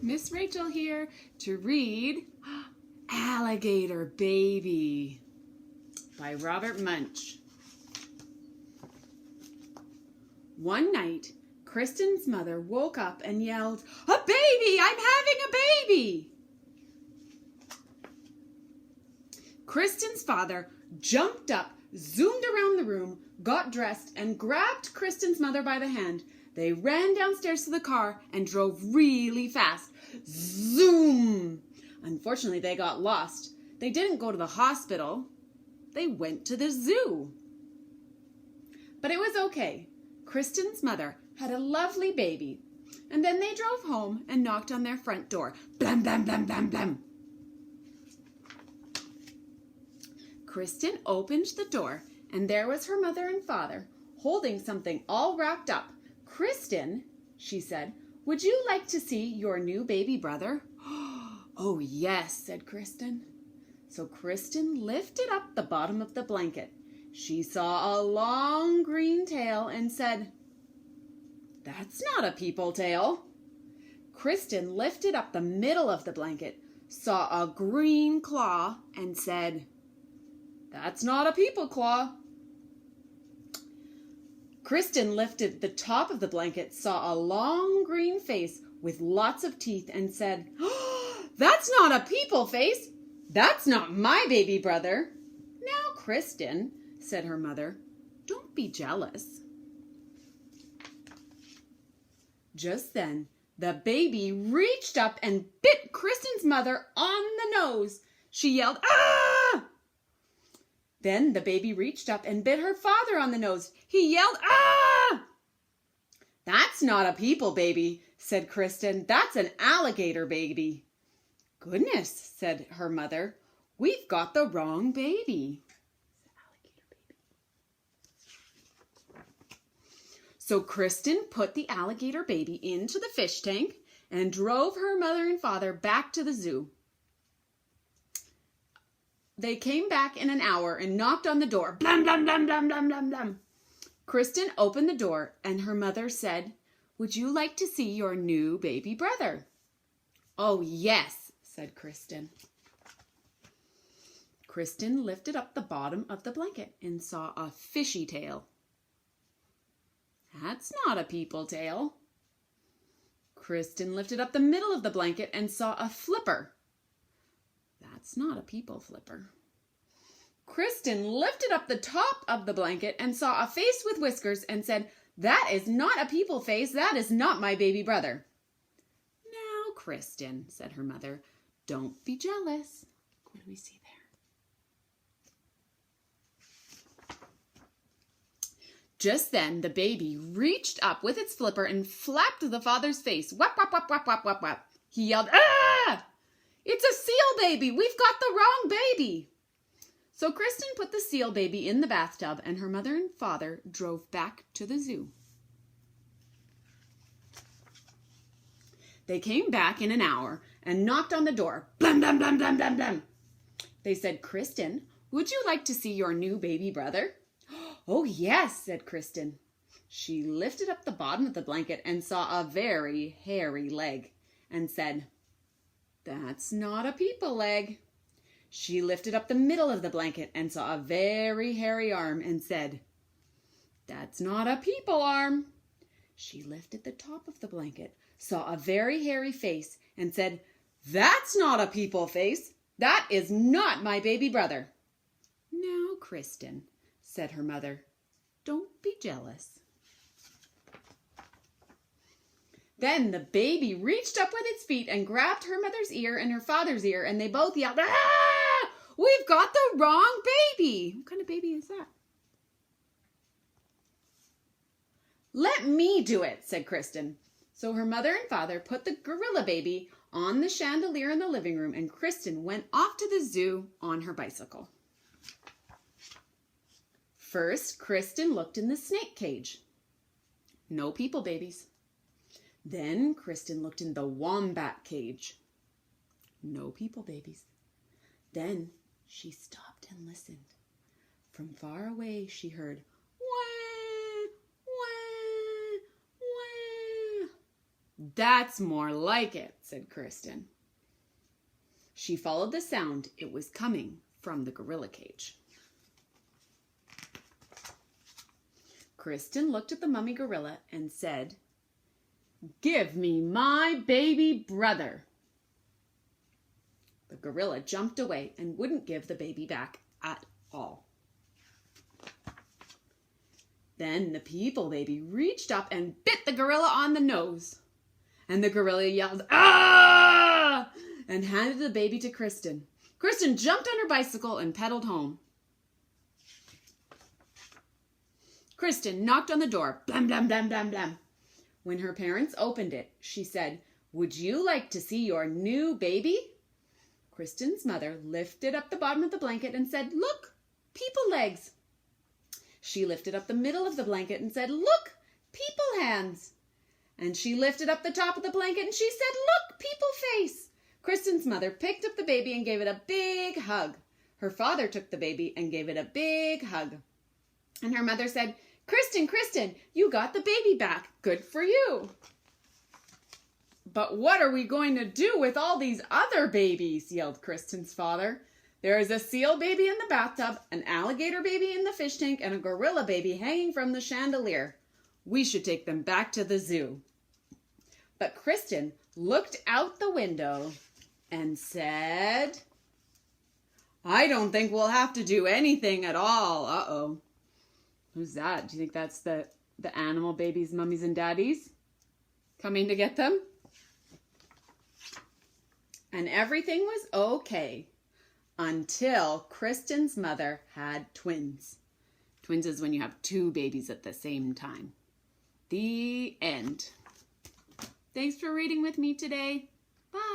Miss Rachael here to read Alligator Baby by Robert Munsch. One night, Kristen's mother woke up and yelled, "A baby! I'm having a baby!" Kristen's father jumped up, zoomed around the room, got dressed, and grabbed Kristen's mother by the hand. They ran downstairs to the car and drove really fast. Zoom! Unfortunately, they got lost. They didn't go to the hospital. They went to the zoo. But it was okay. Kristen's mother had a lovely baby. And then they drove home and knocked on their front door. Blam, blam, blam, blam, blam. Kristen opened the door, and there was her mother and father, holding something all wrapped up. "Kristen," she said, "would you like to see your new baby brother?" "Oh, yes," said Kristen. So Kristen lifted up the bottom of the blanket. She saw a long green tail and said, "That's not a people tail." Kristen lifted up the middle of the blanket, saw a green claw, and said, "That's not a people claw." Kristen lifted the top of the blanket, saw a long green face with lots of teeth, and said, "Oh, that's not a people face. That's not my baby brother." "Now, Kristen," said her mother, "don't be jealous." Just then, the baby reached up and bit Kristen's mother on the nose. She yelled, "Ah!" Then the baby reached up and bit her father on the nose. He yelled, "Ah!" "That's not a people baby," said Kristen. "That's an alligator baby." "Goodness," said her mother, "we've got the wrong baby." So Kristen put the alligator baby into the fish tank and drove her mother and father back to the zoo. They came back in an hour and knocked on the door. Blam, blam, blam, blam, blam, blam, blam. Kristen opened the door and her mother said, "Would you like to see your new baby brother?" "Oh, yes," said Kristen. Kristen lifted up the bottom of the blanket and saw a fishy tail. "That's not a people tail." Kristen lifted up the middle of the blanket and saw a flipper. "That's not a people flipper." Kristen lifted up the top of the blanket and saw a face with whiskers and said, "That is not a people face. That is not my baby brother." "Now, Kristen," said her mother, "don't be jealous." What do we see there? Just then, the baby reached up with its flipper and flapped the father's face. Whap, whap, whap, whap, whap, whap, whap. He yelled, "Ah! It's a seal baby! We've got the wrong baby!" So Kristen put the seal baby in the bathtub, and her mother and father drove back to the zoo. They came back in an hour and knocked on the door. Blam, blam, blam, blam, blam, blam. They said, "Kristen, would you like to see your new baby brother?" "Oh, yes," said Kristen. She lifted up the bottom of the blanket and saw a very hairy leg and said, "That's not a people leg." She lifted up the middle of the blanket and saw a very hairy arm and said, "That's not a people arm." She lifted the top of the blanket, saw a very hairy face, and said, "That's not a people face. That is not my baby brother." "Now, Kristen," said her mother, "don't be jealous." Then the baby reached up with its feet and grabbed her mother's ear and her father's ear, and they both yelled, "Ah! We've got the wrong baby." What kind of baby is that? "Let me do it," said Kristen. So her mother and father put the gorilla baby on the chandelier in the living room, and Kristen went off to the zoo on her bicycle. First, Kristen looked in the snake cage. No people babies. Then Kristen looked in the wombat cage. No people babies. Then she stopped and listened. From far away she heard, "Wah, wah, wah." "That's more like it," said Kristen. She followed the sound. It was coming from the gorilla cage. Kristen looked at the mummy gorilla and said, "Give me my baby brother." The gorilla jumped away and wouldn't give the baby back at all. Then the people baby reached up and bit the gorilla on the nose. And the gorilla yelled, "Ah!" and handed the baby to Kristen. Kristen jumped on her bicycle and pedaled home. Kristen knocked on the door, blam, blam, blam, blam, blam. When her parents opened it, she said, "Would you like to see your new baby?" Kristen's mother lifted up the bottom of the blanket and said, "Look, people legs." She lifted up the middle of the blanket and said, "Look, people hands." And she lifted up the top of the blanket and she said, "Look, people face." Kristen's mother picked up the baby and gave it a big hug. Her father took the baby and gave it a big hug. And her mother said, "Kristen, Kristen, you got the baby back. Good for you." "But what are we going to do with all these other babies?" yelled Kristen's father. "There is a seal baby in the bathtub, an alligator baby in the fish tank, and a gorilla baby hanging from the chandelier. We should take them back to the zoo." But Kristen looked out the window and said, "I don't think we'll have to do anything at all." Uh-oh. Who's that? Do you think that's the animal babies, mummies, and daddies coming to get them? And everything was okay until Kristen's mother had twins. Twins is when you have two babies at the same time. The end. Thanks for reading with me today. Bye.